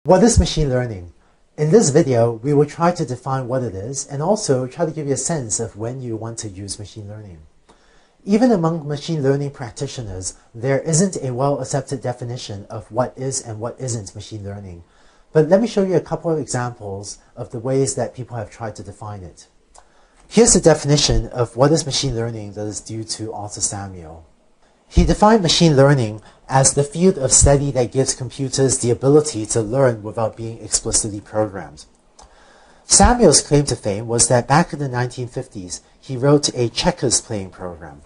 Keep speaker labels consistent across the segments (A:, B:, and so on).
A: What is machine learning? In this video, we will try to define what it is and also try to give you a sense of when you want to use machine learning. Even among machine learning practitioners, there isn't a well-accepted definition of what is and what isn't machine learning. But let me show you a couple of examples of the ways that people have tried to define it. Here's the definition of what is machine learning that is due to Arthur Samuel. He defined machine learning as the field of study that gives computers the ability to learn without being explicitly programmed. Samuel's claim to fame was that back in the 1950s, he wrote a checkers playing program.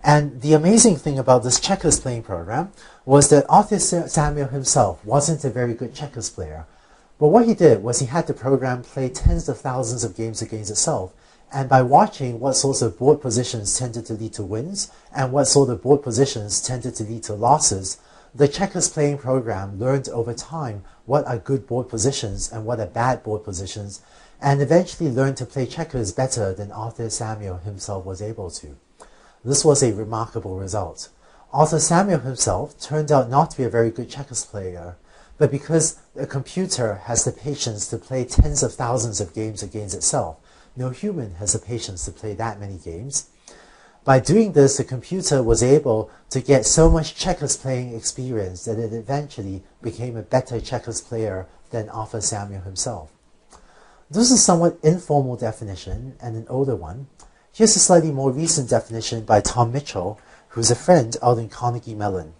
A: And the amazing thing about this checkers playing program was that Arthur Samuel himself wasn't a very good checkers player. But what he did was he had the program play tens of thousands of games against itself. And by watching what sorts of board positions tended to lead to wins and what sort of board positions tended to lead to losses, the checkers playing program learned over time what are good board positions and what are bad board positions, and eventually learned to play checkers better than Arthur Samuel himself was able to. This was a remarkable result. Arthur Samuel himself turned out not to be a very good checkers player, but because a computer has the patience to play tens of thousands of games against itself, no human has the patience to play that many games. By doing this, the computer was able to get so much checkers playing experience that it eventually became a better checkers player than Arthur Samuel himself. This is a somewhat informal definition and an older one. Here's a slightly more recent definition by Tom Mitchell, who's a friend out in Carnegie Mellon.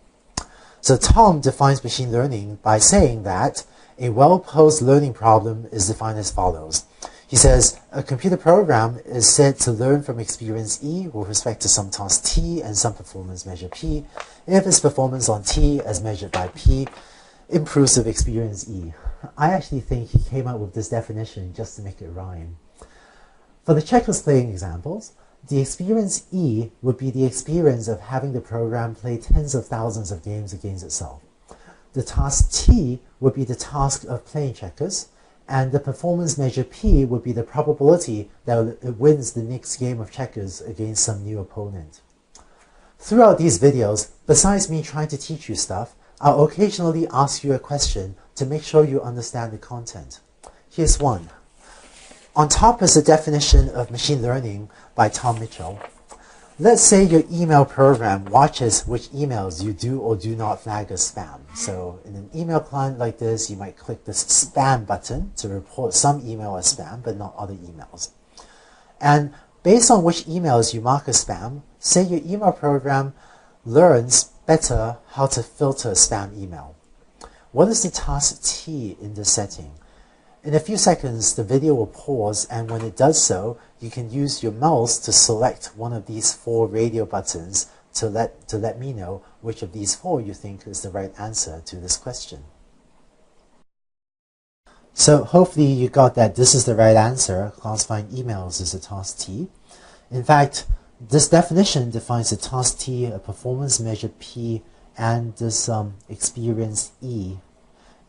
A: So Tom defines machine learning by saying that a well-posed learning problem is defined as follows. He says, a computer program is said to learn from experience E with respect to some task T and some performance measure P, if its performance on T as measured by P improves with experience E. I actually think he came up with this definition just to make it rhyme. For the checkers playing examples, the experience E would be the experience of having the program play tens of thousands of games against itself. The task T would be the task of playing checkers, and the performance measure P would be the probability that it wins the next game of checkers against some new opponent. Throughout these videos, besides me trying to teach you stuff, I'll occasionally ask you a question to make sure you understand the content. Here's one. On top is a definition of machine learning by Tom Mitchell. Let's say your email program watches which emails you do or do not flag as spam. So in an email client like this, you might click this spam button to report some email as spam, but not other emails. And based on which emails you mark as spam, say your email program learns better how to filter spam email. What is the task T in this setting? In a few seconds, the video will pause, and when it does so, you can use your mouse to select one of these four radio buttons to let me know which of these four you think is the right answer to this question. So hopefully you got that this is the right answer. Classifying emails is a task T. In fact, this definition defines a task T, a performance measure P, and this experience E.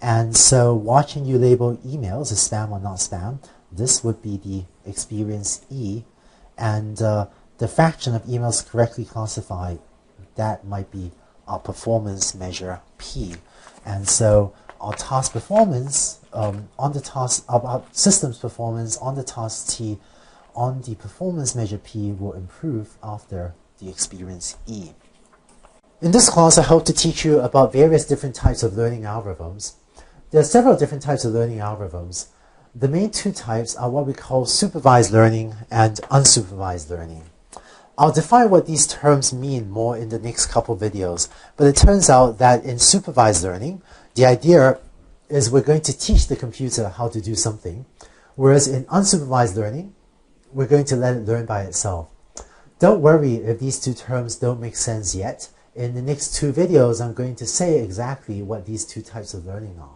A: And so watching you label emails as spam or not spam, this would be the experience E, and the fraction of emails correctly classified, that might be our performance measure P. And so our task performance on the task, our system's performance on the task T on the performance measure P will improve after the experience E. In this class, I hope to teach you about various different types of learning algorithms. There are several different types of learning algorithms. The main two types are what we call supervised learning and unsupervised learning. I'll define what these terms mean more in the next couple videos, but it turns out that in supervised learning, the idea is we're going to teach the computer how to do something, whereas in unsupervised learning, we're going to let it learn by itself. Don't worry if these two terms don't make sense yet. In the next two videos, I'm going to say exactly what these two types of learning are.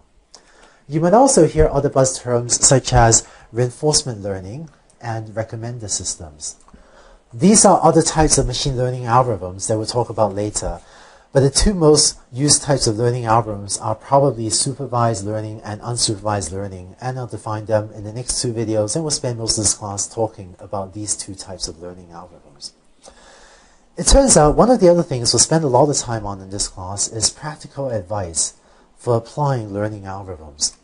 A: You might also hear other buzz terms such as reinforcement learning and recommender systems. These are other types of machine learning algorithms that we'll talk about later, but the two most used types of learning algorithms are probably supervised learning and unsupervised learning, and I'll define them in the next two videos, and we'll spend most of this class talking about these two types of learning algorithms. It turns out one of the other things we'll spend a lot of time on in this class is practical advice for applying learning algorithms.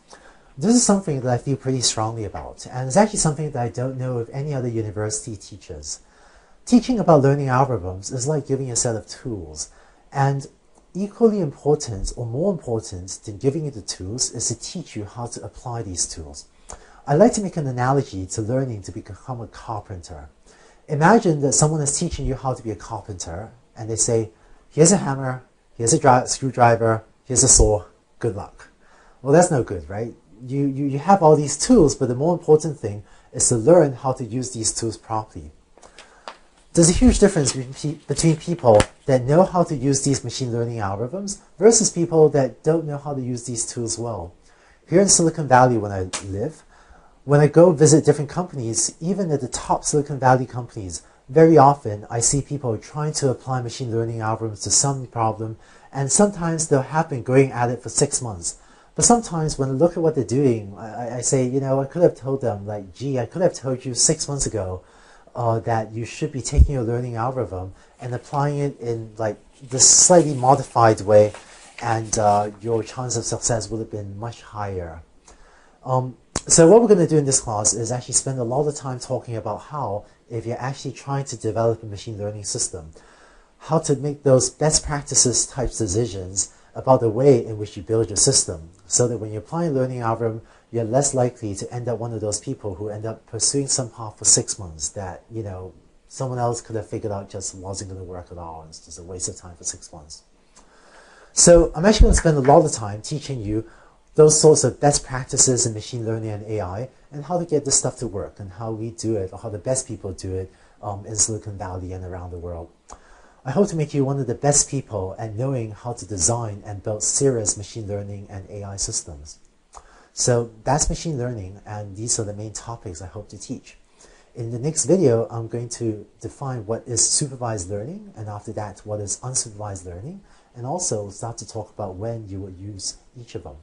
A: This is something that I feel pretty strongly about, and it's actually something that I don't know if any other university teaches. Teaching about learning algorithms is like giving a set of tools, and equally important or more important than giving you the tools is to teach you how to apply these tools. I like to make an analogy to learning to become a carpenter. Imagine that someone is teaching you how to be a carpenter, and they say, here's a hammer, here's a screwdriver, here's a saw, good luck. Well, that's no good, right? You have all these tools, but the more important thing is to learn how to use these tools properly. There's a huge difference between people that know how to use these machine learning algorithms versus people that don't know how to use these tools well. Here in Silicon Valley, when I live, when I go visit different companies, even at the top Silicon Valley companies, very often I see people trying to apply machine learning algorithms to some problem, and sometimes they'll have been going at it for 6 months. But sometimes when I look at what they're doing, I say, you know, I could have told them, like, gee, I could have told you 6 months ago that you should be taking your learning algorithm and applying it in like this slightly modified way, and your chance of success would have been much higher. So what we're going to do in this class is actually spend a lot of time talking about how, if you're actually trying to develop a machine learning system, how to make those best practices type decisions about the way in which you build your system, so that when you apply a learning algorithm, you're less likely to end up one of those people who end up pursuing some path for 6 months that, you know, someone else could have figured out just wasn't going to work at all, and it's just a waste of time for 6 months. So I'm actually going to spend a lot of time teaching you those sorts of best practices in machine learning and AI, and how to get this stuff to work, and how we do it, or how the best people do it in Silicon Valley and around the world. I hope to make you one of the best people at knowing how to design and build serious machine learning and AI systems. So that's machine learning, and these are the main topics I hope to teach. In the next video, I'm going to define what is supervised learning, and after that, what is unsupervised learning, and also start to talk about when you will use each of them.